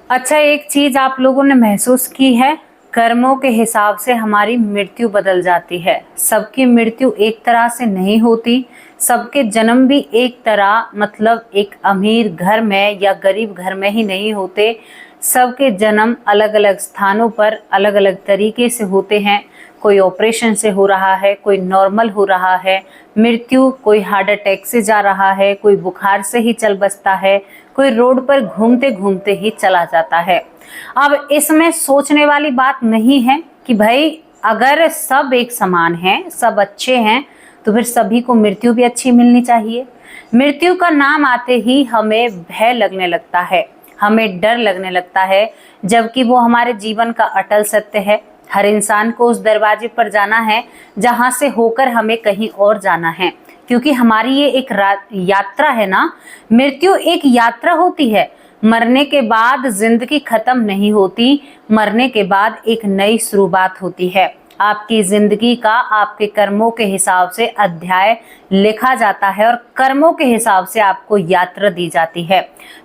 अच्छा, एक चीज आप लोगों ने महसूस की है, कर्मों के हिसाब से हमारी मृत्यु बदल जाती है। सबकी मृत्यु एक तरह से नहीं होती, सबके जन्म भी एक तरह मतलब एक अमीर घर में या गरीब घर में ही नहीं होते। सबके जन्म अलग अलग स्थानों पर अलग अलग तरीके से होते हैं। कोई ऑपरेशन से हो रहा है, कोई नॉर्मल हो रहा है मृत्यु, कोई हार्ट अटैक से जा रहा है, कोई बुखार से ही चल बसता है, कोई रोड पर घूमते घूमते ही चला जाता है। अब इसमें सोचने वाली बात नहीं है कि भाई अगर सब एक समान हैं, सब अच्छे हैं, तो फिर सभी को मृत्यु भी अच्छी मिलनी चाहिए। मृत्यु का नाम आते ही हमें भय लगने लगता है, हमें डर लगने लगता है, जबकि वो हमारे जीवन का अटल सत्य है। हर इंसान को उस दरवाजे पर जाना है जहां से होकर हमें कहीं और जाना है, क्योंकि हमारी ये एक यात्रा है ना। मृत्यु एक यात्रा होती है। मरने के बाद जिंदगी खत्म नहीं होती, मरने के बाद एक नई शुरुआत होती है। आपकी जिंदगी का आपके कर्मों के हिसाब से अध्याय लिखा जाता है और कर्मों के हिसाब से आपको यात्रा दी जाती है।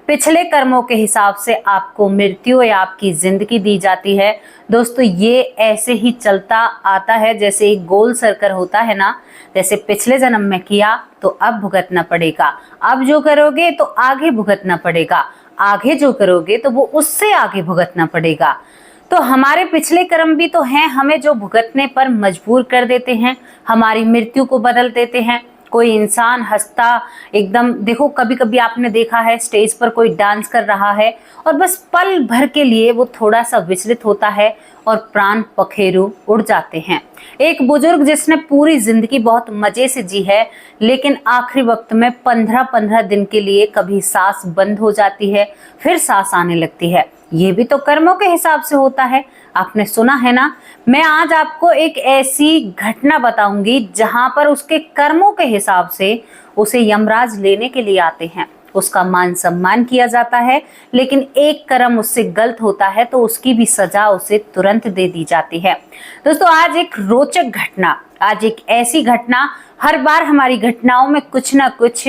पिछले कर्मों के हिसाब से आपको मृत्यु या आपकी जिंदगी दी जाती है। दोस्तों, ये ऐसे ही चलता आता है जैसे एक गोल सर्कल होता है ना। जैसे पिछले जन्म में किया तो अब भुगतना पड़ेगा, अब जो करोगे तो आगे भुगतना पड़ेगा, आगे जो करोगे तो वो उससे आगे भुगतना पड़ेगा। तो हमारे पिछले कर्म भी तो हैं, हमें जो भुगतने पर मजबूर कर देते हैं, हमारी मृत्यु को बदल देते हैं। कोई इंसान हंसता एकदम, देखो कभी कभी आपने देखा है स्टेज पर कोई डांस कर रहा है और बस पल भर के लिए वो थोड़ा सा विचलित होता है और प्राण पखेरु उड़ जाते हैं। एक बुजुर्ग जिसने पूरी जिंदगी बहुत मजे से जी है, लेकिन आखिरी वक्त में 15-15 दिन के लिए कभी सांस बंद हो जाती है, फिर सांस आने लगती है। ये भी तो कर्मों के हिसाब से होता है। आपने सुना है ना। मैं आज आपको एक ऐसी घटना बताऊंगी जहां पर उसके कर्मों के हिसाब से उसे यमराज लेने के लिए आते हैं, उसका मान सम्मान किया जाता है, लेकिन एक कर्म उससे गलत होता है तो उसकी भी सजा उसे तुरंत दे दी जाती है। दोस्तों, आज एक रोचक घटना, आज एक ऐसी घटना, हर बार हमारी घटनाओं में कुछ ना कुछ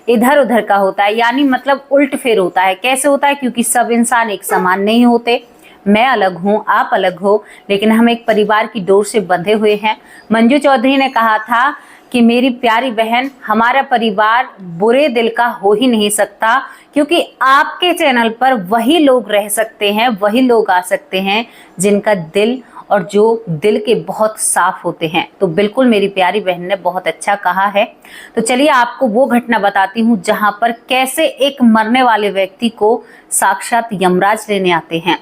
इधर उधर का होता है, यानी मतलब उल्ट फेर होता है। कैसे होता है? क्योंकि सब इंसान एक समान नहीं होते। मैं अलग हूँ, आप अलग हो, लेकिन हम एक परिवार की डोर से बंधे हुए हैं। मंजू चौधरी ने कहा था कि मेरी प्यारी बहन, हमारा परिवार बुरे दिल का हो ही नहीं सकता, क्योंकि आपके चैनल पर वही लोग रह सकते हैं, वही लोग आ सकते हैं जिनका दिल और जो दिल के बहुत साफ होते हैं। तो बिल्कुल मेरी प्यारी बहन ने बहुत अच्छा कहा है। तो चलिए आपको वो घटना बताती हूँ जहां पर कैसे एक मरने वाले व्यक्ति को साक्षात यमराज लेने आते हैं,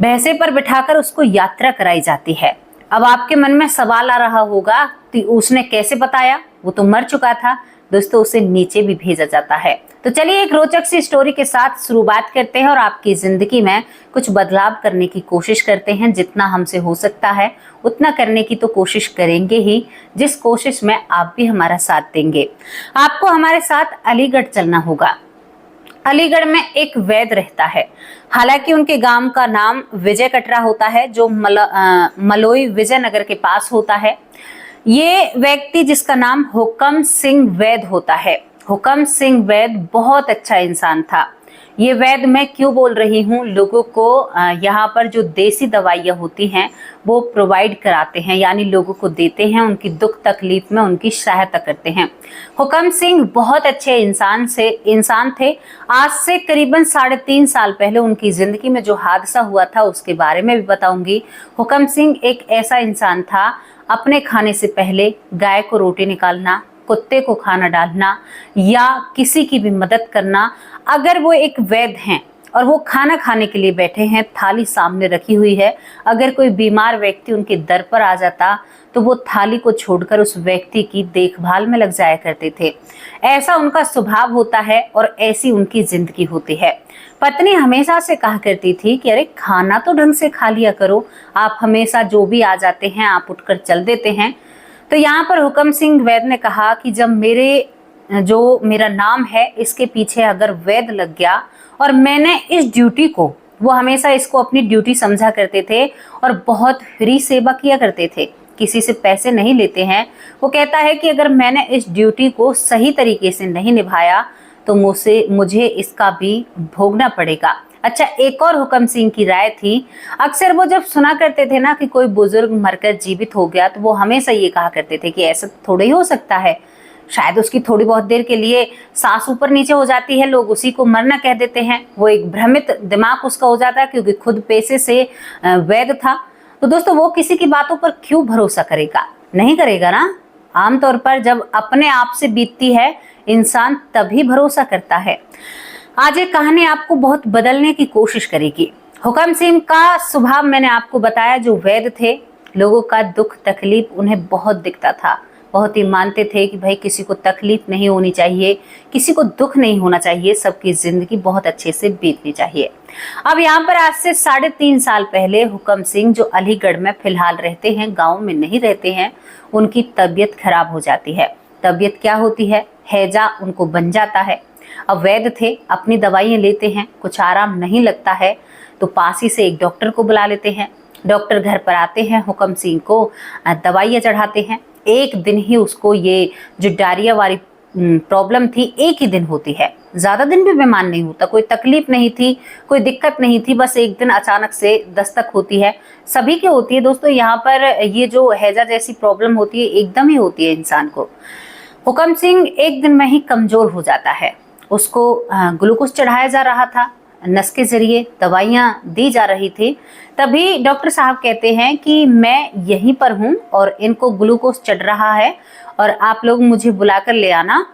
भैंसे पर बिठाकर उसको यात्रा कराई जाती है। अब आपके मन में सवाल आ रहा होगा कि उसने कैसे बताया, वो तो मर चुका था। दोस्तों, उसे नीचे भी भेजा जाता है। तो चलिए एक रोचक सी स्टोरी के साथ शुरुआत करते हैं और आपकी जिंदगी में कुछ बदलाव करने की कोशिश करते हैं। जितना हमसे हो सकता है उतना करने की तो कोशिश करेंगे ही, जिस कोशिश में आप भी हमारा साथ देंगे। आपको हमारे साथ अलीगढ़ चलना होगा। अलीगढ़ में एक वैद्य रहता है। हालांकि उनके गांव का नाम विजय कटरा होता है, जो मलोई विजयनगर के पास होता है। ये व्यक्ति जिसका नाम हुकम सिंह वैद्य होता है। हुकम सिंह वैद्य बहुत अच्छा इंसान था। ये वैद्य मैं क्यों बोल रही हूँ, लोगों को यहाँ पर जो देसी दवाइयाँ होती हैं वो प्रोवाइड कराते हैं, यानी लोगों को देते हैं, उनकी दुख तकलीफ में उनकी सहायता करते हैं। हुकम सिंह बहुत अच्छे इंसान थे। आज से करीबन 3.5 साल पहले उनकी जिंदगी में जो हादसा हुआ था उसके बारे में भी बताऊंगी। हुकम सिंह एक ऐसा इंसान था, अपने खाने से पहले गाय को रोटी निकालना, कुत्ते को खाना डालना या किसी की भी मदद करना। अगर वो एक वैद्य हैं और वो खाना खाने के लिए बैठे हैं, थाली सामने रखी हुई है, अगर कोई बीमार व्यक्ति उनके दर पर आ जाता तो वो थाली को छोड़कर उस व्यक्ति की देखभाल में लग जाया करते थे। ऐसा उनका स्वभाव होता है और ऐसी उनकी जिंदगी होती है। पत्नी हमेशा से कहा करती थी कि अरे खाना तो ढंग से खा लिया करो, आप हमेशा जो भी आ जाते हैं आप उठकर चल देते हैं। तो यहाँ पर हुकम सिंह वैद्य ने कहा कि जब मेरा नाम है इसके पीछे अगर वैद्य लग गया और मैंने इस ड्यूटी को, वो हमेशा इसको अपनी ड्यूटी समझा करते थे और बहुत फ्री सेवा किया करते थे, किसी से पैसे नहीं लेते हैं। वो कहता है कि अगर मैंने इस ड्यूटी को सही तरीके से नहीं निभाया तो मुझे इसका भी भोगना पड़ेगा। अच्छा, एक और हुक्म सिंह की राय थी। अक्सर वो जब सुना करते थे ना कि कोई बुजुर्ग मरकर जीवित हो गया, तो वो हमेशा ये कहा करते थे कि ऐसा थोड़ा ही हो सकता है, शायद उसकी थोड़ी बहुत देर के लिए सांस ऊपर नीचे हो जाती है, लोग उसी को मरना कह देते हैं। वो एक भ्रमित दिमाग उसका हो जाता है, क्योंकि खुद पेशे से वैद्य था। तो दोस्तों, वो किसी की बातों पर क्यों भरोसा करेगा? नहीं करेगा ना। आमतौर पर जब अपने आप से बीतती है, इंसान तभी भरोसा करता है। आज एक कहानी आपको बहुत बदलने की कोशिश करेगी। हुक्म सिंह का स्वभाव मैंने आपको बताया, जो वैद्य थे, लोगों का दुख तकलीफ उन्हें बहुत दिखता था। बहुत ही मानते थे कि भाई किसी को तकलीफ नहीं होनी चाहिए, किसी को दुख नहीं होना चाहिए, सबकी जिंदगी बहुत अच्छे से बीतनी चाहिए। अब यहाँ पर आज से 3.5 साल पहले हुक्म सिंह, जो अलीगढ़ में फिलहाल रहते हैं, गाँव में नहीं रहते हैं, उनकी तबीयत खराब हो जाती है। तबीयत क्या होती है? हैजा उनको बन जाता है। अब वैद्य थे, अपनी दवाइयाँ लेते हैं, कुछ आराम नहीं लगता है, तो पास ही से एक डॉक्टर को बुला लेते हैं। डॉक्टर घर पर आते हैं, हुक्म सिंह को दवाइयाँ चढ़ाते हैं। एक दिन ही उसको ये जो डायरिया वाली प्रॉब्लम थी, एक ही दिन होती है, ज्यादा दिन भी बीमार नहीं होता, कोई तकलीफ नहीं थी, कोई दिक्कत नहीं थी, बस एक दिन अचानक से दस्तक होती है। सभी के होती है दोस्तों, यहाँ पर ये जो हैजा जैसी प्रॉब्लम होती है, एकदम ही होती है इंसान को। हुक्म सिंह एक दिन में ही कमजोर हो जाता है। उसको ग्लूकोज चढ़ाया जा रहा था, नस के जरिए दवाइयाँ दी जा रही थी। तभी डॉक्टर साहब कहते हैं कि मैं यहीं पर हूँ और इनको ग्लूकोज चढ़ रहा है, और आप लोग मुझे बुलाकर ले आना।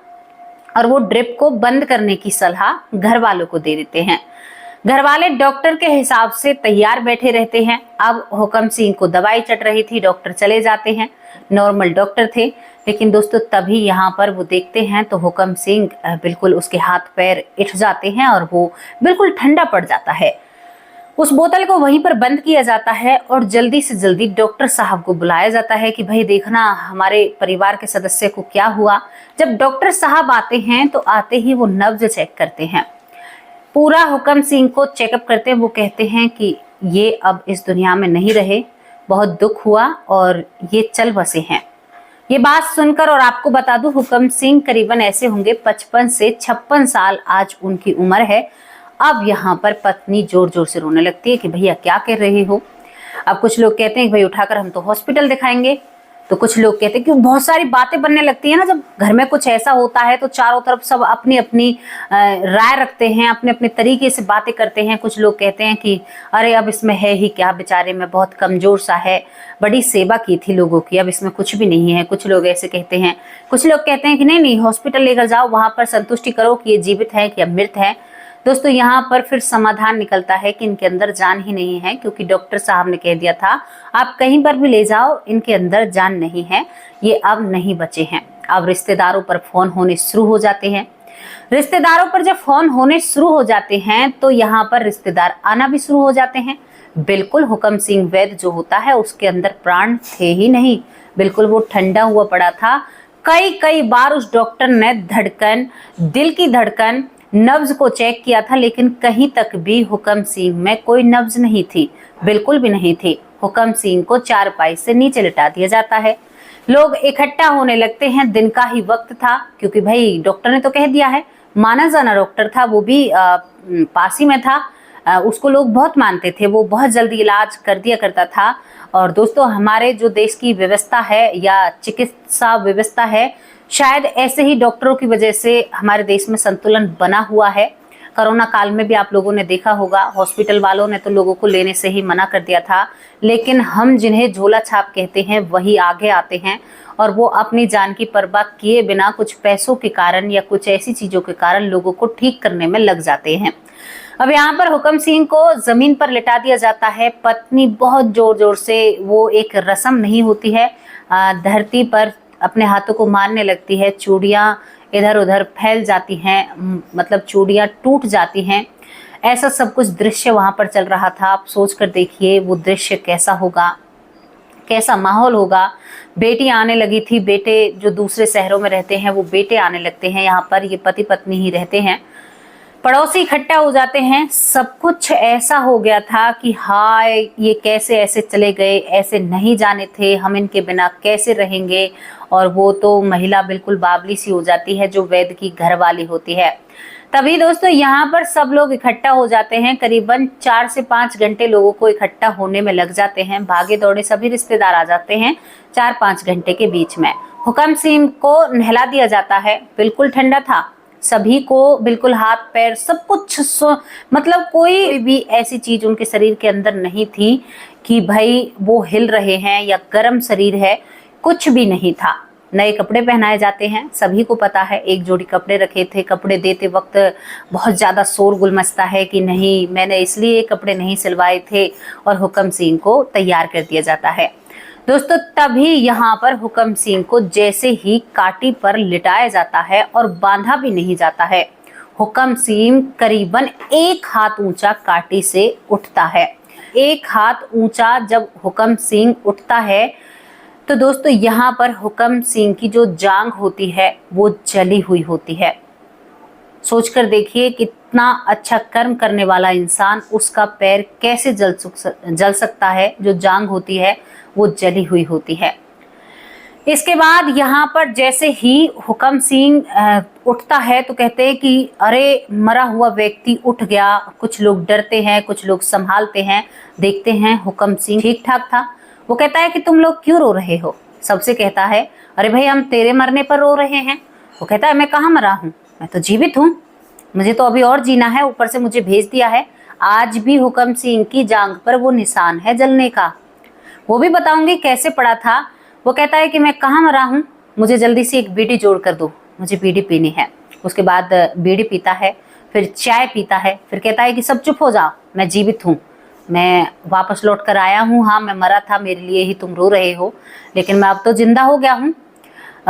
और वो ड्रिप को बंद करने की सलाह घर वालों को दे देते हैं। घर वाले डॉक्टर के हिसाब से तैयार बैठे रहते हैं। अब हुक्म सिंह को दवाई चढ़ रही थी, डॉक्टर चले जाते हैं, नॉर्मल डॉक्टर थे। लेकिन दोस्तों, तभी यहाँ पर वो देखते हैं तो हुक्म सिंह बिल्कुल, उसके हाथ पैर उठ जाते हैं और वो बिल्कुल ठंडा पड़ जाता है। उस बोतल को वहीं पर बंद किया जाता है और जल्दी से जल्दी डॉक्टर साहब को बुलाया जाता है कि भाई देखना हमारे परिवार के सदस्य को क्या हुआ। जब डॉक्टर साहब आते हैं तो आते ही वो नब्ज चेक करते हैं, पूरा हुक्म सिंह को चेकअप करते हैं। वो कहते हैं कि ये अब इस दुनिया में नहीं रहे, बहुत दुख हुआ और ये चल बसे हैं। ये बात सुनकर, और आपको बता दूं, हुक्म सिंह करीबन ऐसे होंगे 55 से 56 साल आज उनकी उम्र है। अब यहाँ पर पत्नी जोर जोर से रोने लगती है कि भैया क्या कर रहे हो। अब कुछ लोग कहते हैं कि भाई उठाकर हम तो हॉस्पिटल दिखाएंगे, तो कुछ लोग कहते हैं कि बहुत सारी बातें बनने लगती है ना, जब घर में कुछ ऐसा होता है तो चारों तरफ सब अपनी अपनी राय रखते हैं, अपने अपने तरीके से बातें करते हैं। कुछ लोग कहते हैं कि अरे अब इसमें है ही क्या, बेचारे में बहुत कमजोर सा है, बड़ी सेवा की थी लोगों की, अब इसमें कुछ भी नहीं है। कुछ लोग ऐसे कहते हैं। कुछ लोग कहते हैं कि नहीं नहीं, हॉस्पिटल लेकर जाओ, वहां पर संतुष्टि करो कि ये जीवित है कि मृत है। दोस्तों, यहाँ पर फिर समाधान निकलता है कि इनके अंदर जान ही नहीं है, क्योंकि डॉक्टर साहब ने कह दिया था आप कहीं पर भी ले जाओ, इनके अंदर जान नहीं है, ये अब नहीं बचे हैं। अब रिश्तेदारों पर फोन होने शुरू हो जाते हैं। रिश्तेदारों पर जब फोन होने शुरू हो जाते हैं तो यहाँ पर रिश्तेदार आना भी शुरू हो जाते हैं। बिल्कुल हुक्म सिंह वैद्य जो होता है, उसके अंदर प्राण थे ही नहीं, बिल्कुल वो ठंडा हुआ पड़ा था। कई बार उस डॉक्टर ने धड़कन, दिल की धड़कन, नब्ज को चेक किया था, लेकिन कहीं तक भी हुक्म सिंह में कोई नब्ज नहीं थी, बिल्कुल भी नहीं थी। हुक्म सिंह को चारपाई से नीचे लिटा दिया जाता है। लोग इकट्ठा होने लगते हैं, दिन का ही वक्त था, क्योंकि भाई डॉक्टर ने तो कह दिया है, माना जाना डॉक्टर था, वो भी पास ही में था, उसको लोग बहुत मानते थे, वो बहुत जल्दी इलाज कर दिया करता था। और दोस्तों, हमारे जो देश की व्यवस्था है या चिकित्सा व्यवस्था है, शायद ऐसे ही डॉक्टरों की वजह से हमारे देश में संतुलन बना हुआ है। कोरोना काल में भी आप लोगों ने देखा होगा, हॉस्पिटल वालों ने तो लोगों को लेने से ही मना कर दिया था, लेकिन हम जिन्हें झोला छाप कहते हैं वही आगे आते हैं, और वो अपनी जान की परवाह किए बिना कुछ पैसों के कारण या कुछ ऐसी चीजों के कारण लोगों को ठीक करने में लग जाते हैं। अब यहाँ पर हुक्म सिंह को जमीन पर लिटा दिया जाता है। पत्नी बहुत जोर जोर से, वो एक रस्म नहीं होती है, धरती पर अपने हाथों को मारने लगती है। चूड़ियाँ इधर उधर फैल जाती हैं, मतलब चूड़ियाँ टूट जाती हैं। ऐसा सब कुछ दृश्य वहाँ पर चल रहा था। आप सोच कर देखिए वो दृश्य कैसा होगा, कैसा माहौल होगा। बेटी आने लगी थी, बेटे जो दूसरे शहरों में रहते हैं वो बेटे आने लगते हैं, यहाँ पर ये पति पत्नी ही रहते हैं। पड़ोसी इकट्ठा हो जाते हैं। सब कुछ ऐसा हो गया था कि हाय, ये कैसे ऐसे चले गए, ऐसे नहीं जाने थे, हम इनके बिना कैसे रहेंगे। और वो तो महिला बिल्कुल बावली सी हो जाती है जो वैद्य की घरवाली होती है। तभी दोस्तों यहाँ पर सब लोग इकट्ठा हो जाते हैं। करीबन 4 से 5 घंटे लोगों को इकट्ठा होने में लग जाते हैं। भागे दौड़े सभी रिश्तेदार आ जाते हैं 4-5 घंटे के बीच में। हुक्म सिंह को नहला दिया जाता है। बिल्कुल ठंडा था, सभी को बिल्कुल हाथ पैर सब कुछ मतलब कोई भी ऐसी चीज उनके शरीर के अंदर नहीं थी कि भाई वो हिल रहे हैं या गर्म शरीर है, कुछ भी नहीं था। नए कपड़े पहनाए जाते हैं, सभी को पता है। एक जोड़ी कपड़े रखे थे, कपड़े देते वक्त बहुत ज़्यादा शोरगुल मचता है कि नहीं मैंने इसलिए कपड़े नहीं सिलवाए थे, और हुक्म सिंह को तैयार कर दिया जाता है। दोस्तों तभी यहाँ पर हुक्म सिंह को जैसे ही काटी पर लिटाया जाता है और बांधा भी नहीं जाता है, हुक्म सिंह करीबन 1 हाथ ऊंचा काटी से उठता है। 1 हाथ ऊंचा जब हुक्म सिंह उठता है तो दोस्तों यहाँ पर हुक्म सिंह की जो जांघ होती है वो जली हुई होती है। सोचकर देखिए कितना अच्छा कर्म करने वाला इंसान, उसका पैर कैसे जल सकता है। जो जांघ होती है वो जली हुई होती है। इसके बाद यहाँ पर जैसे ही हुक्म सिंह उठता है तो कहते हैं कि अरे मरा हुआ व्यक्ति उठ गया। कुछ लोग डरते हैं, कुछ लोग संभालते हैं, देखते हैं हुक्म सिंह ठीक ठाक था। वो कहता है कि तुम लोग क्यों रो रहे हो? सबसे कहता है अरे भाई हम तेरे मरने पर रो रहे हैं। वो कहता है मैं कहाँ मरा हूँ, मैं तो जीवित हूँ, मुझे तो अभी और जीना है, ऊपर से मुझे भेज दिया है। आज भी हुक्म सिंह की जांघ पर वो निशान है जलने का, वो भी बताऊंगी कैसे पड़ा था। वो कहता है कि मैं कहाँ मरा हूँ, मुझे जल्दी से एक बीड़ी जोड़ कर दो, मुझे बीड़ी पीनी है। उसके बाद बीड़ी पीता है, फिर चाय पीता है, फिर कहता है कि सब चुप हो जाओ, मैं जीवित हूँ, मैं वापस लौट कर आया हूँ। हाँ मैं मरा था, मेरे लिए ही तुम रो रहे हो, लेकिन मैं अब तो जिंदा हो गया हूँ।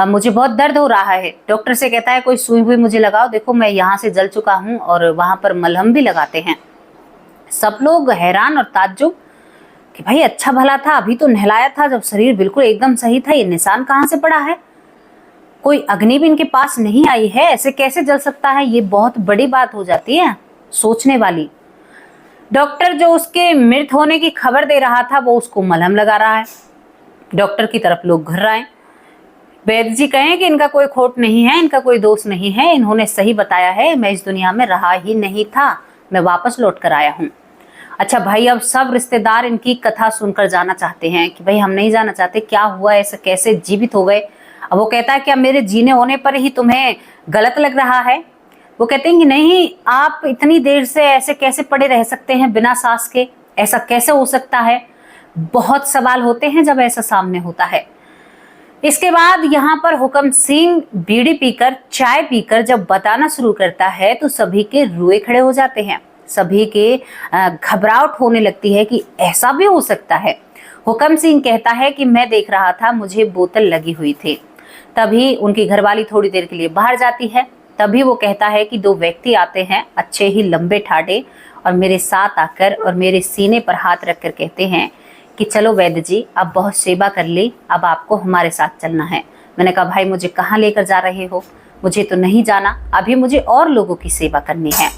मुझे बहुत दर्द हो रहा है। डॉक्टर से कहता है कोई सुई हुई मुझे लगाओ, देखो मैं यहाँ से जल चुका हूँ, और वहाँ पर मलहम भी लगाते हैं। सब लोग हैरान और ताज्जुब कि भाई अच्छा भला था, अभी तो नहलाया था जब शरीर बिल्कुल एकदम सही था, ये निशान कहाँ से पड़ा है? कोई अग्नि भी इनके पास नहीं आई है, ऐसे कैसे जल सकता है? ये बहुत बड़ी बात हो जाती है, सोचने वाली। डॉक्टर जो उसके मृत होने की खबर दे रहा था वो उसको मलहम लगा रहा है। डॉक्टर की तरफ लोग घुर रहे हैं। वैद्य जी कहें कि इनका कोई खोट नहीं है, इनका कोई दोष नहीं है, इन्होंने सही बताया है, मैं इस दुनिया में रहा ही नहीं था, मैं वापस लौट कर आया हूँ। अच्छा भाई, अब सब रिश्तेदार इनकी कथा सुनकर जाना चाहते हैं कि भाई हम नहीं जाना चाहते, क्या हुआ, ऐसा कैसे जीवित हो गए? अब वो कहता है क्या मेरे जीने होने पर ही तुम्हें गलत लग रहा है? वो कहते हैं कि नहीं, आप इतनी देर से ऐसे कैसे पड़े रह सकते हैं बिना सांस के, ऐसा कैसे हो सकता है? बहुत सवाल होते हैं जब ऐसा सामने होता है। इसके बाद यहाँ पर हुक्म सिंह बीड़ी पीकर, चाय पीकर जब बताना शुरू करता है तो सभी के रुए खड़े हो जाते हैं, सभी के घबराहट होने लगती है कि ऐसा भी हो सकता है। हुक्म सिंह कहता है कि मैं देख रहा था, मुझे बोतल लगी हुई थी। तभी उनकी घरवाली थोड़ी देर के लिए बाहर जाती है। तभी वो कहता है कि 2 व्यक्ति आते हैं, अच्छे ही लंबे ठाडे, और मेरे साथ आकर और मेरे सीने पर हाथ रखकर कहते हैं कि चलो वैद्य जी, अब बहुत सेवा कर ली, अब आपको हमारे साथ चलना है। मैंने कहा भाई मुझे कहाँ लेकर जा रहे हो? मुझे तो नहीं जाना, अभी मुझे और लोगों की सेवा करनी है।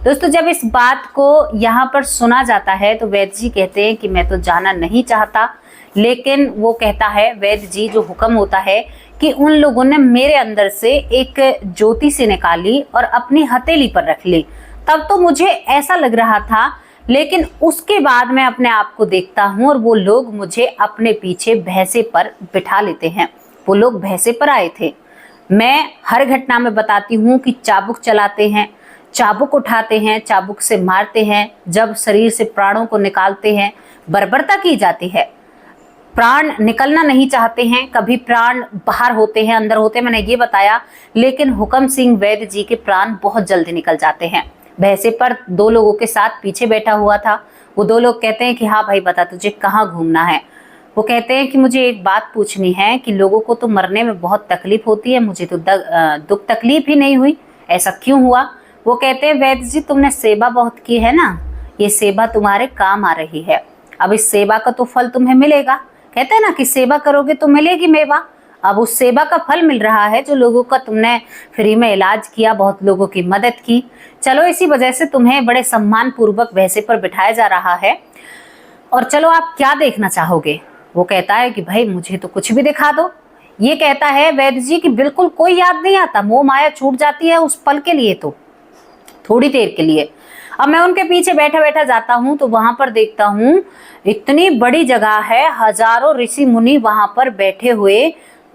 दोस्तों जब इस बात को यहाँ पर सुना जाता है तो वैद्य जी कहते हैं कि मैं तो जाना नहीं चाहता, लेकिन वो कहता है वैद्य जी जो हुक्म होता है कि उन लोगों ने मेरे अंदर से एक ज्योति से निकाली और अपनी हथेली पर रख ली, तब तो मुझे ऐसा लग रहा था, लेकिन उसके बाद मैं अपने आप को देखता हूँ और वो लोग मुझे अपने पीछे भैंसे पर बिठा लेते हैं। वो लोग भैंसे पर आए थे। मैं हर घटना में बताती हूँ कि चाबुक चलाते हैं, चाबुक उठाते हैं, चाबुक से मारते हैं, जब शरीर से प्राणों को निकालते हैं बर्बरता की जाती है, प्राण निकलना नहीं चाहते हैं, कभी प्राण बाहर होते हैं, अंदर होते हैं, मैंने ये बताया। लेकिन हुक्म सिंह वैद्य जी के प्राण बहुत जल्दी निकल जाते हैं। भैंसे पर 2 लोगों के साथ पीछे बैठा हुआ था। वो 2 लोग कहते हैं कि हाँ भाई बता तुझे कहाँ घूमना है? वो कहते हैं कि मुझे एक बात पूछनी है कि लोगों को तो मरने में बहुत तकलीफ होती है, मुझे तो दुख तकलीफ ही नहीं हुई, ऐसा क्यों हुआ? वो कहते हैं वैद्य जी तुमने सेवा बहुत की है ना, ये सेवा तुम्हारे काम आ रही है, अब इस सेवा का तो फल तुम्हें मिलेगा। कहते हैं ना कि सेवा करोगे तो मिलेगी मेवा। अब उस सेवा का फल मिल रहा है, जो लोगों का तुमने फ्री में इलाज किया, बहुत लोगों की मदद की, चलो इसी वजह से तुम्हें बड़े सम्मान पूर्वक भैंसे पर बिठाया जा रहा है, और चलो आप क्या देखना चाहोगे? वो कहता है कि भाई मुझे तो कुछ भी दिखा दो। ये कहता है वैद्य जी कि बिल्कुल कोई याद नहीं आता, मोह माया छूट जाती है उस पल के लिए। तो थोड़ी देर के लिए। अब मैं उनके पीछे बैठा बैठा जाता हूँ तो वहां पर देखता हूँ इतनी बड़ी जगह है, हजारों ऋषि मुनि वहां पर बैठे हुए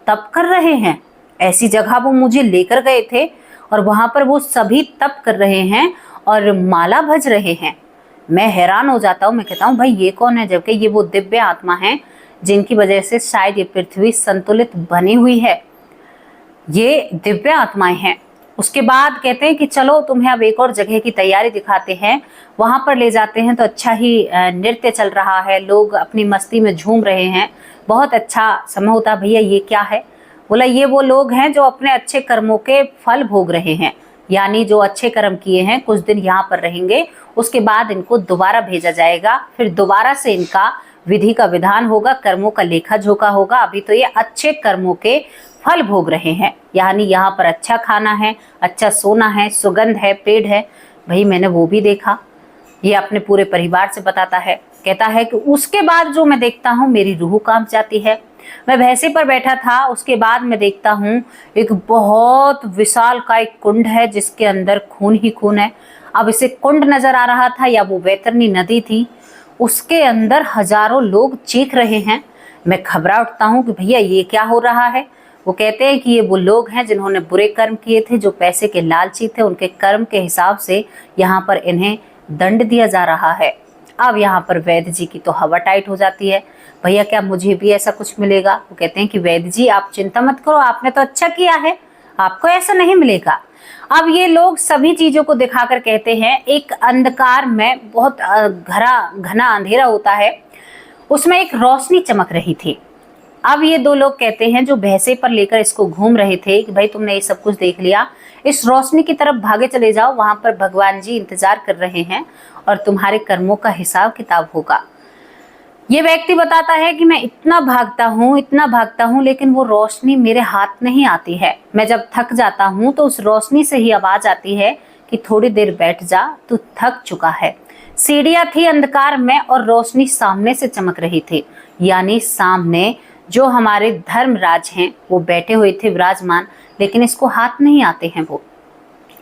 तप कर रहे हैं। ऐसी जगह वो मुझे लेकर गए थे और वहां पर वो सभी तप कर रहे हैं और माला भज रहे हैं। मैं हैरान हो जाता हूँ, मैं कहता हूँ भाई ये कौन है, जबकि ये वो दिव्य आत्मा है जिनकी वजह से शायद ये पृथ्वी संतुलित बनी हुई है, ये दिव्य आत्माएं हैं। उसके बाद कहते हैं कि चलो तुम्हें अब एक और जगह की तैयारी दिखाते हैं। वहां पर ले जाते हैं तो अच्छा ही नृत्य चल रहा है, लोग अपनी मस्ती में झूम रहे हैं, बहुत अच्छा समय होता। भैया ये क्या है? बोला ये वो लोग हैं जो अपने अच्छे कर्मों के फल भोग रहे हैं, यानी जो अच्छे कर्म किए हैं कुछ दिन यहाँ पर रहेंगे, उसके बाद इनको दोबारा भेजा जाएगा, फिर दोबारा से इनका विधि का विधान होगा, कर्मों का लेखा जोखा होगा। अभी तो ये अच्छे कर्मों के फल भोग रहे हैं, यानी यहाँ पर अच्छा खाना है, अच्छा सोना है, सुगंध है, पेड़ है। भाई मैंने वो भी देखा, ये अपने पूरे परिवार से बताता है। कहता है कि उसके बाद जो मैं देखता हूँ मेरी रूह कांप जाती है। मैं भैंसे पर बैठा था, उसके बाद मैं देखता हूँ एक बहुत विशाल का एक कुंड है जिसके अंदर खून ही खून है। अब इसे कुंड नजर आ रहा था या वो वैतरणी नदी थी, उसके अंदर हजारों लोग चीख रहे हैं। मैं घबरा उठता हूँ कि भैया ये क्या हो रहा है। वो कहते हैं कि ये वो लोग हैं जिन्होंने बुरे कर्म किए थे, जो पैसे के लालची थे, उनके कर्म के हिसाब से यहाँ पर इन्हें दंड दिया जा रहा है। अब यहाँ पर वैद्य जी की तो हवा टाइट हो जाती है, भैया क्या मुझे भी ऐसा कुछ मिलेगा? वो कहते हैं कि वैद्य जी आप चिंता मत करो, आपने तो अच्छा किया है, आपको ऐसा नहीं मिलेगा। अब ये लोग सभी चीजों को दिखाकर कहते हैं, एक अंधकार में बहुत घना अंधेरा होता है, उसमें एक रोशनी चमक रही थी। अब ये दो लोग कहते हैं जो भैंसे पर लेकर इसको घूम रहे थे कि भाई तुमने ये सब कुछ देख लिया, इस रोशनी की तरफ भागे चले जाओ, वहां पर भगवान जी इंतजार कर रहे हैं और तुम्हारे कर्मों का हिसाब किताब होगा। ये व्यक्ति बताता है कि मैं इतना भागता हूँ लेकिन वो रोशनी मेरे हाथ नहीं आती है। मैं जब थक जाता हूँ तो उस रोशनी से ही आवाज आती है कि थोड़ी देर बैठ जा, तू थक चुका है। सीढ़ियां थी अंधकार में और रोशनी सामने से चमक रही थी, यानी सामने जो हमारे धर्मराज हैं वो बैठे हुए थे विराजमान, लेकिन इसको हाथ नहीं आते हैं। वो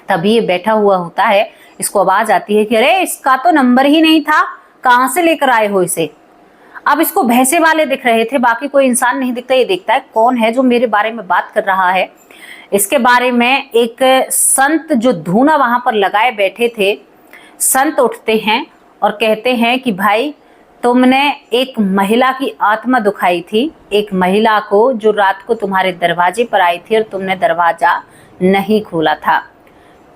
तभी ये बैठा हुआ होता है, इसको आवाज आती है कि अरे इसका तो नंबर ही नहीं था, कहाँ से लेकर आए हो इसे। अब इसको भैंसे वाले दिख रहे थे, बाकी कोई इंसान नहीं दिखता। ये देखता है कौन है जो मेरे बारे में बात कर रहा है। इसके बारे में एक संत जो धूना वहां पर लगाए बैठे थे, संत उठते हैं और कहते हैं कि भाई तुमने एक महिला की आत्मा दुखाई थी, एक महिला को जो रात को तुम्हारे दरवाजे पर आई थी और तुमने दरवाजा नहीं खोला था।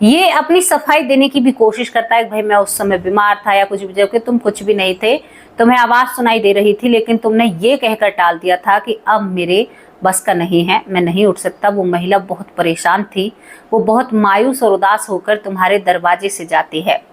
ये अपनी सफाई देने की भी कोशिश करता है कि भाई मैं उस समय बीमार था या कुछ भी, जबकि तुम कुछ भी नहीं थे, तुम्हें आवाज सुनाई दे रही थी, लेकिन तुमने ये कहकर टाल दिया था कि अब मेरे बस का नहीं है, मैं नहीं उठ सकता। वो महिला बहुत परेशान थी, वो बहुत मायूस और उदास होकर तुम्हारे दरवाजे से जाती है।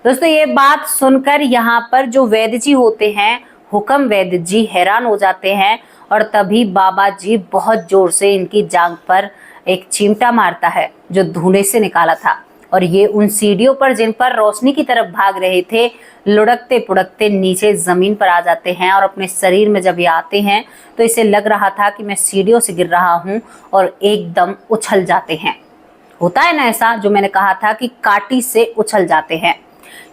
दोस्तों ये बात सुनकर यहाँ पर जो वैद्य जी होते हैं, हुक्म वैद्य जी, हैरान हो जाते हैं और तभी बाबा जी बहुत जोर से इनकी जांघ पर एक चिमटा मारता है जो धूने से निकाला था, और ये उन सीढ़ियों पर जिन पर रोशनी की तरफ भाग रहे थे लुढ़कते पुढ़कते नीचे जमीन पर आ जाते हैं। और अपने शरीर में जब ये आते हैं तो इसे लग रहा था कि मैं सीढ़ियों से गिर रहा हूँ और एकदम उछल जाते हैं। होता है ना ऐसा, जो मैंने कहा था कि काटी से उछल जाते हैं।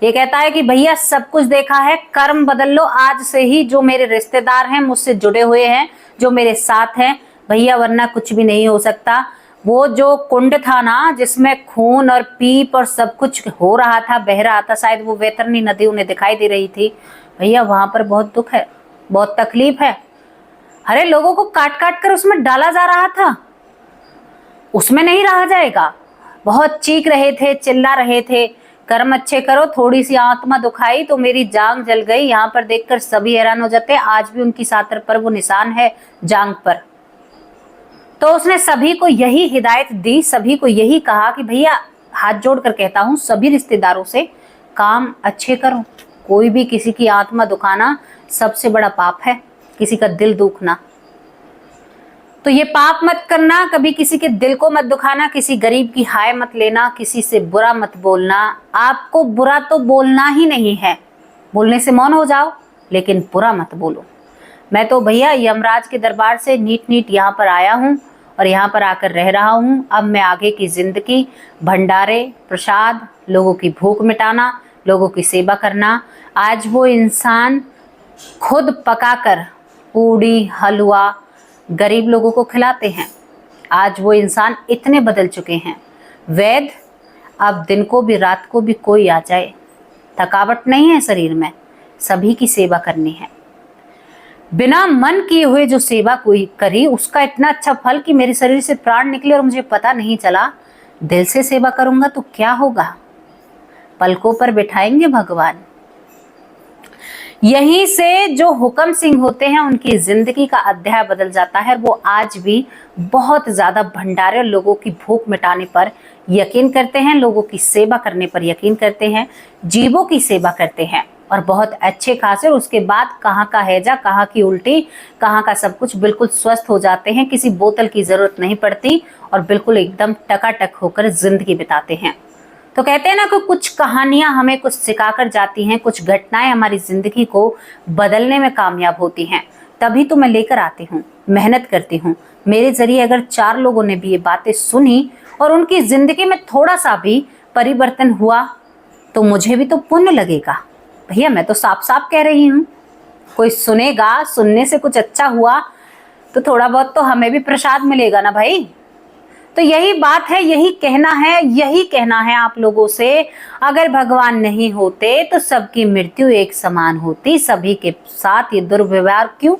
ये कहता है कि भैया सब कुछ देखा है, कर्म बदल लो आज से ही। जो मेरे रिश्तेदार हैं, मुझसे जुड़े हुए हैं, जो मेरे साथ हैं भैया, वरना कुछ भी नहीं हो सकता। वो जो कुंड था ना जिसमें खून और पीप और सब कुछ हो रहा था, बह रहा था, शायद वो वैतरणी नदी उन्हें दिखाई दे रही थी। भैया वहां पर बहुत दुख है, बहुत तकलीफ है। अरे लोगों को काट काट कर उसमें डाला जा रहा था, उसमें नहीं रहा जाएगा। बहुत चीख रहे थे, चिल्ला रहे थे, कर्म अच्छे करो। थोड़ी सी आत्मा दुखाई तो मेरी जांग जल गई। यहाँ पर देखकर सभी हैरान हो जाते हैं, आज भी उनकी सातर पर वो निशान है जांग पर। तो उसने सभी को यही हिदायत दी, सभी को यही कहा कि भैया हाथ जोड़कर कहता हूँ सभी रिश्तेदारों से, काम अच्छे करो। कोई भी किसी की आत्मा दुखाना सबसे बड़ा पाप है, किसी का दिल दुखना। तो ये पाप मत करना, कभी किसी के दिल को मत दुखाना, किसी गरीब की हाय मत लेना, किसी से बुरा मत बोलना। आपको बुरा तो बोलना ही नहीं है, बोलने से मौन हो जाओ, लेकिन बुरा मत बोलो। मैं तो भैया यमराज के दरबार से नीट नीट यहाँ पर आया हूँ और यहाँ पर आकर रह रहा हूँ। अब मैं आगे की जिंदगी भंडारे, प्रसाद, लोगों की भूख मिटाना, लोगों की सेवा करना। आज वो इंसान खुद पकाकर पूड़ी हलवा गरीब लोगों को खिलाते हैं। आज वो इंसान इतने बदल चुके हैं। वैद, अब दिन को भी रात को भी कोई आ जाए, थकावट नहीं है शरीर में, सभी की सेवा करनी है। बिना मन किए हुए जो सेवा कोई करी उसका इतना अच्छा फल कि मेरे शरीर से प्राण निकले और मुझे पता नहीं चला। दिल से सेवा करूंगा तो क्या होगा, पलकों पर बिठाएंगे भगवान। यहीं से जो हुक्म सिंह होते हैं उनकी जिंदगी का अध्याय बदल जाता है। वो आज भी बहुत ज्यादा भंडारे, लोगों की भूख मिटाने पर यकीन करते हैं, लोगों की सेवा करने पर यकीन करते हैं, जीवों की सेवा करते हैं और बहुत अच्छे खासे। और उसके बाद कहाँ का हैजा, कहाँ की उल्टी, कहाँ का सब कुछ बिल्कुल स्वस्थ हो जाते हैं। किसी बोतल की जरूरत नहीं पड़ती और बिल्कुल एकदम टकाटक होकर जिंदगी बिताते हैं। तो कहते हैं ना कि कुछ कहानियां हमें कुछ सिखाकर जाती हैं, कुछ घटनाएं हमारी जिंदगी को बदलने में कामयाब होती हैं। तभी तो मैं लेकर आती हूँ, मेहनत करती हूँ। मेरे जरिए अगर 4 लोगों ने भी ये बातें सुनी और उनकी जिंदगी में थोड़ा सा भी परिवर्तन हुआ तो मुझे भी तो पुण्य लगेगा। भैया मैं तो साफ साफ कह रही हूँ, कोई सुनेगा, सुनने से कुछ अच्छा हुआ तो थोड़ा बहुत तो हमें भी प्रसाद मिलेगा ना भाई। तो यही बात है, यही कहना है आप लोगों से। अगर भगवान नहीं होते तो सबकी मृत्यु एक समान होती, सभी के साथ ये दुर्व्यवहार क्यों?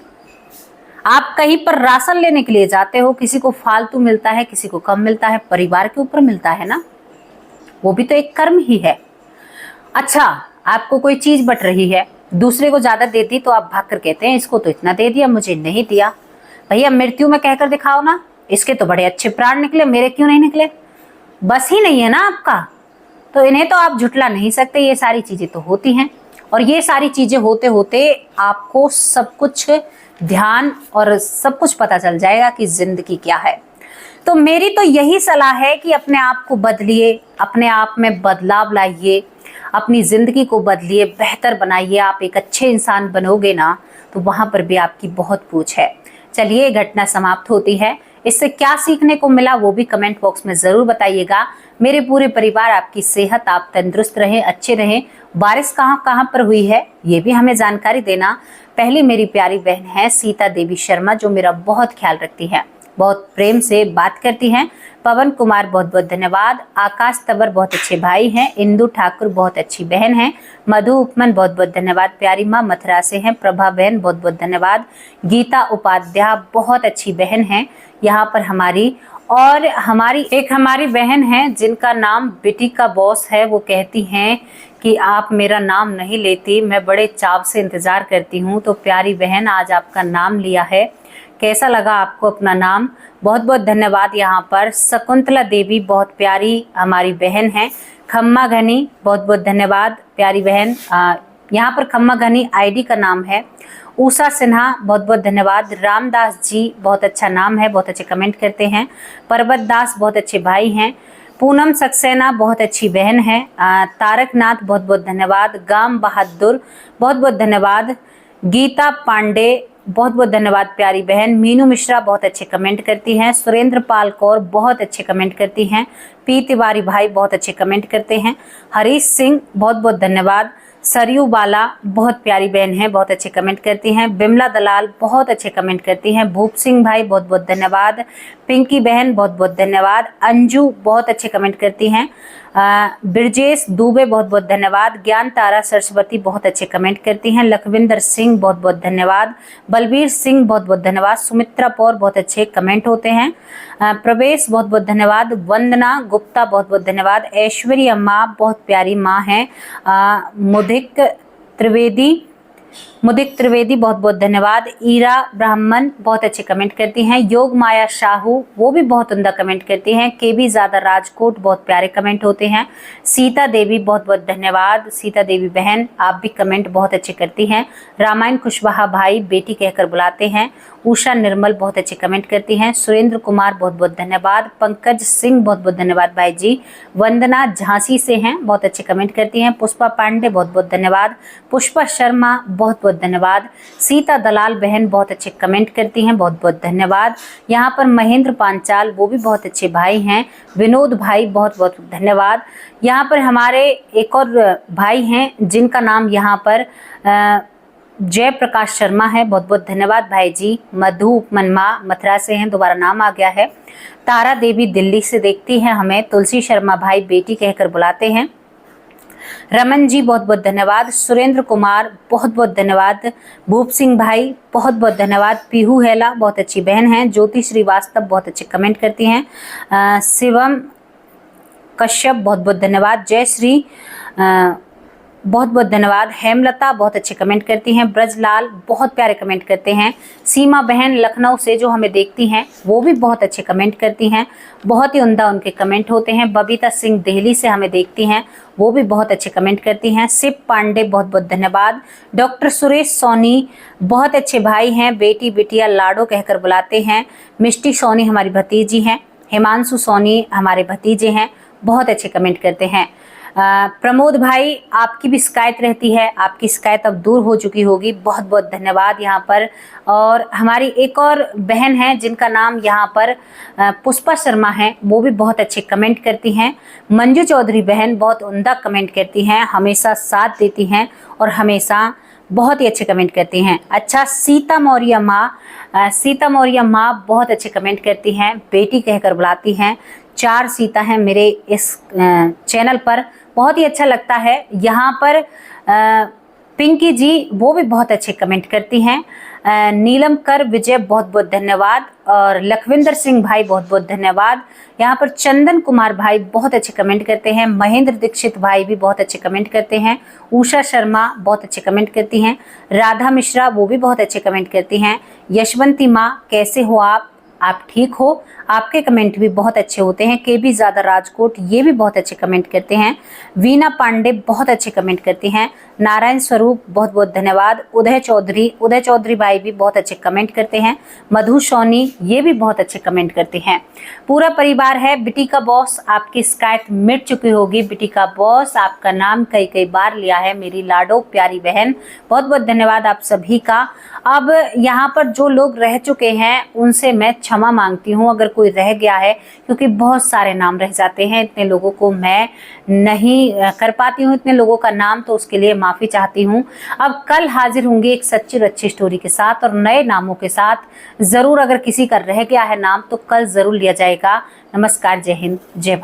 आप कहीं पर राशन लेने के लिए जाते हो, किसी को फालतू मिलता है, किसी को कम मिलता है, परिवार के ऊपर मिलता है ना, वो भी तो एक कर्म ही है। अच्छा, आपको कोई चीज बट रही है, दूसरे को ज्यादा दे दी तो आप भागकर कहते हैं इसको तो इतना दे दिया, मुझे नहीं दिया। भैया मृत्यु में कहकर दिखाओ ना, इसके तो बड़े अच्छे प्राण निकले, मेरे क्यों नहीं निकले? बस ही नहीं है ना आपका, तो इन्हें तो आप झुटला नहीं सकते। ये सारी चीजें तो होती हैं और ये सारी चीजें होते होते आपको सब कुछ ध्यान और सब कुछ पता चल जाएगा कि जिंदगी क्या है। तो मेरी तो यही सलाह है कि अपने आप को बदलिए, अपने आप में बदलाव लाइए, अपनी जिंदगी को बदलिए, बेहतर बनाइए। आप एक अच्छे इंसान बनोगे ना तो वहां पर भी आपकी बहुत पूछ है। चलिए, घटना समाप्त होती है। इससे क्या सीखने को मिला वो भी कमेंट बॉक्स में जरूर बताइएगा। मेरे पूरे परिवार, आपकी सेहत, आप तंदुरुस्त रहें, अच्छे रहें। बारिश कहाँ कहाँ पर हुई है ये भी हमें जानकारी देना। पहली मेरी प्यारी बहन है सीता देवी शर्मा, जो मेरा बहुत ख्याल रखती है, बहुत प्रेम से बात करती हैं। पवन कुमार बहुत बहुत धन्यवाद। आकाश तंवर बहुत अच्छे भाई हैं। इंदु ठाकुर बहुत अच्छी बहन है। मधु उपमन बहुत बहुत धन्यवाद। प्यारी माँ मथुरा से हैं। प्रभा बहन बहुत बहुत धन्यवाद। गीता उपाध्याय बहुत अच्छी बहन है यहाँ पर हमारी। और हमारी बहन है जिनका नाम बेटी का बॉस है, वो कहती हैं कि आप मेरा नाम नहीं लेती, मैं बड़े चाव से इंतजार करती हूँ। तो प्यारी बहन, आज आपका नाम लिया है, कैसा लगा आपको अपना नाम? बहुत बहुत धन्यवाद। यहाँ पर शकुंतला देवी बहुत प्यारी हमारी बहन है। खम्मा घनी बहुत बहुत धन्यवाद प्यारी बहन। यहाँ पर खम्मा घनी आईडी का नाम है। उषा सिन्हा बहुत बहुत धन्यवाद। रामदास जी बहुत अच्छा नाम है, बहुत अच्छे कमेंट करते हैं। पर्वत दास बहुत अच्छे भाई हैं। पूनम सक्सेना बहुत अच्छी बहन है। तारक नाथ बहुत बहुत धन्यवाद। गाम बहादुर बहुत बहुत धन्यवाद। गीता पांडे बहुत बहुत धन्यवाद प्यारी बहन। मीनू मिश्रा बहुत अच्छे कमेंट करती हैं। सुरेंद्र पाल कौर बहुत अच्छे कमेंट करती हैं। पी तिवारी भाई बहुत अच्छे कमेंट करते हैं। हरीश सिंह बहुत बहुत धन्यवाद। सरयू बाला बहुत प्यारी बहन है, बहुत अच्छे कमेंट करती हैं। बिमला दलाल बहुत अच्छे कमेंट करती हैं। भूप सिंह भाई बहुत बहुत धन्यवाद। पिंकी बहन बहुत बहुत धन्यवाद। अंजू बहुत अच्छे कमेंट करती हैं। ब्रजेश दुबे बहुत बहुत धन्यवाद। ज्ञान तारा सरस्वती बहुत अच्छे कमेंट करती हैं। लखविंदर सिंह बहुत बहुत धन्यवाद। बलबीर सिंह बहुत बहुत धन्यवाद। सुमित्रा पौर बहुत अच्छे कमेंट होते हैं। प्रवेश बहुत बहुत धन्यवाद। वंदना गुप्ता बहुत बहुत धन्यवाद। ऐश्वर्या माँ बहुत प्यारी माँ है। मुदिक त्रिवेदी बहुत बहुत धन्यवाद। ईरा ब्राह्मण बहुत अच्छे कमेंट करती हैं। योग माया शाहू वो भी बहुत उम्दा कमेंट करती हैं। केबी ज़्यादा राजकोट बहुत प्यारे कमेंट होते हैं। सीता देवी बहुत बहुत धन्यवाद। सीता देवी बहन आप भी कमेंट बहुत अच्छे करती हैं। रामायण कुशवाहा भाई बेटी कहकर बुलाते हैं। उषा निर्मल बहुत अच्छे कमेंट करती हैं। सुरेंद्र कुमार बहुत बहुत धन्यवाद। पंकज सिंह बहुत बहुत धन्यवाद भाई जी। वंदना झांसी से हैं, बहुत अच्छे कमेंट करती हैं। पुष्पा पांडे बहुत बहुत धन्यवाद। पुष्पा शर्मा बहुत बहुत धन्यवाद। सीता दलाल बहन बहुत अच्छे कमेंट करती हैं, बहुत बहुत धन्यवाद। यहाँ पर महेंद्र पांचाल, वो भी बहुत अच्छे भाई हैं। विनोद भाई, बहुत बहुत धन्यवाद। यहाँ पर हमारे एक और भाई हैं जिनका नाम यहाँ पर जय प्रकाश शर्मा है, बहुत बहुत धन्यवाद भाई जी। मधु मनमा मथुरा से हैं, दोबारा नाम आ गया है। तारा देवी दिल्ली से देखती हैं हमें। तुलसी शर्मा भाई बेटी कहकर बुलाते हैं। रमन जी, बहुत बहुत धन्यवाद। सुरेंद्र कुमार, बहुत बहुत धन्यवाद। भूप सिंह भाई, बहुत बहुत धन्यवाद। पीहू हेला, बहुत अच्छी बहन हैं। ज्योति श्रीवास्तव, बहुत अच्छे कमेंट करती हैं। शिवम कश्यप, बहुत बहुत धन्यवाद। जय श्री, बहुत बहुत धन्यवाद। हेमलता, बहुत अच्छे कमेंट करती हैं। ब्रजलाल, बहुत प्यारे कमेंट करते हैं। सीमा बहन लखनऊ से जो हमें देखती हैं, वो भी बहुत अच्छे कमेंट करती हैं, बहुत ही उम्दा उनके कमेंट होते हैं। बबीता सिंह दिल्ली से हमें देखती हैं, वो भी बहुत अच्छे कमेंट करती हैं। शिव पांडे, बहुत बहुत धन्यवाद। डॉक्टर सुरेश सोनी, बहुत अच्छे भाई हैं, बेटी बिटिया लाडो कहकर बुलाते हैं। मिष्टी सोनी हमारी भतीजी हैं। हिमांशु सोनी हमारे भतीजे हैं, बहुत अच्छे कमेंट करते हैं। प्रमोद भाई, आपकी भी शिकायत रहती है, आपकी शिकायत अब दूर हो चुकी होगी, बहुत बहुत धन्यवाद यहाँ पर। और हमारी एक और बहन है जिनका नाम यहाँ पर पुष्पा शर्मा है, वो भी बहुत अच्छे कमेंट करती हैं। मंजू चौधरी बहन बहुत उम्दा कमेंट करती हैं, हमेशा साथ देती हैं और हमेशा बहुत ही अच्छे कमेंट करती हैं। अच्छा, सीता मौर्य माँ, सीता मौर्य माँ बहुत अच्छे कमेंट करती हैं, बेटी कहकर बुलाती हैं। 4 सीता हैं मेरे इस चैनल पर, बहुत ही अच्छा लगता है। यहाँ पर पिंकी जी, वो भी बहुत अच्छे कमेंट करती हैं। नीलम कर विजय, बहुत बहुत धन्यवाद। और लखविंदर सिंह भाई, बहुत बहुत धन्यवाद। यहाँ पर चंदन कुमार भाई बहुत अच्छे कमेंट करते हैं। महेंद्र दीक्षित भाई भी बहुत अच्छे कमेंट करते हैं। उषा शर्मा बहुत अच्छे कमेंट करती हैं। राधा मिश्रा, वो भी बहुत अच्छे कमेंट करती हैं। यशवंती माँ, कैसे हो आप ठीक हो? आपके कमेंट भी बहुत अच्छे होते हैं। केबी ज़्यादा राजकोट, ये भी बहुत अच्छे कमेंट करते हैं। वीना पांडे बहुत अच्छे कमेंट करती हैं। नारायण स्वरूप, बहुत बहुत धन्यवाद। उदय चौधरी भाई भी बहुत अच्छे कमेंट करते हैं। मधु सोनी, ये भी बहुत अच्छे कमेंट करते हैं। पूरा परिवार है। बिटी का बॉस, आपकी शिकायत मिट चुकी होगी। बिटी का बॉस, आपका नाम कई बार लिया है मेरी लाडो प्यारी बहन, बहुत बहुत धन्यवाद आप सभी का। अब यहाँ पर जो लोग रह चुके हैं उनसे मैं क्षमा मांगती हूँ अगर कोई रह गया है, क्योंकि बहुत सारे नाम रह जाते हैं। इतने लोगों को मैं नहीं कर पाती हूँ इतने लोगों का नाम, तो उसके लिए माफ़ी चाहती हूँ। अब कल हाजिर होंगी एक सच्ची और अच्छी स्टोरी के साथ और नए नामों के साथ। ज़रूर अगर किसी का रह गया है नाम तो कल ज़रूर लिया जाएगा। नमस्कार, जय हिंद, जय भारत।